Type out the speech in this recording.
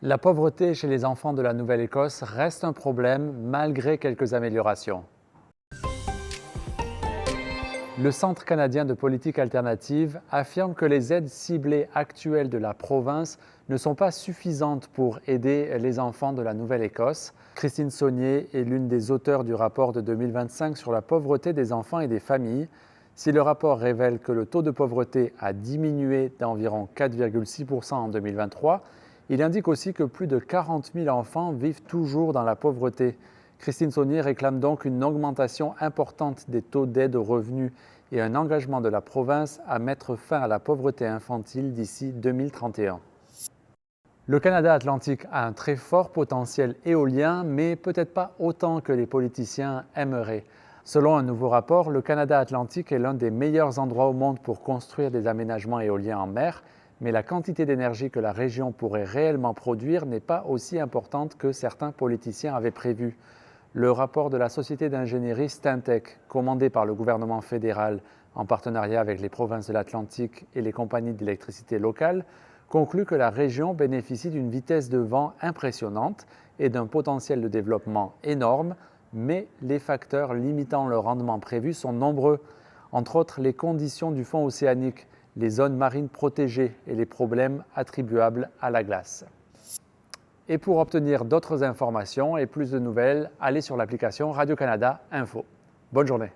La pauvreté chez les enfants de la Nouvelle-Écosse reste un problème malgré quelques améliorations. Le Centre canadien de politique alternative affirme que les aides ciblées actuelles de la province ne sont pas suffisantes pour aider les enfants de la Nouvelle-Écosse. Christine Saunier est l'une des auteurs du rapport de 2025 sur la pauvreté des enfants et des familles. Si le rapport révèle que le taux de pauvreté a diminué d'environ 4,6% en 2023, il indique aussi que plus de 40 000 enfants vivent toujours dans la pauvreté. Christine Saunier réclame donc une augmentation importante des taux d'aide aux revenus et un engagement de la province à mettre fin à la pauvreté infantile d'ici 2031. Le Canada Atlantique a un très fort potentiel éolien, mais peut-être pas autant que les politiciens aimeraient. Selon un nouveau rapport, le Canada Atlantique est l'un des meilleurs endroits au monde pour construire des aménagements éoliens en mer, mais la quantité d'énergie que la région pourrait réellement produire n'est pas aussi importante que certains politiciens avaient prévu. Le rapport de la société d'ingénierie Stantec, commandé par le gouvernement fédéral en partenariat avec les provinces de l'Atlantique et les compagnies d'électricité locales, conclut que la région bénéficie d'une vitesse de vent impressionnante et d'un potentiel de développement énorme, mais les facteurs limitant le rendement prévu sont nombreux, entre autres les conditions du fond océanique, les zones marines protégées et les problèmes attribuables à la glace. Et pour obtenir d'autres informations et plus de nouvelles, allez sur l'application Radio-Canada Info. Bonne journée.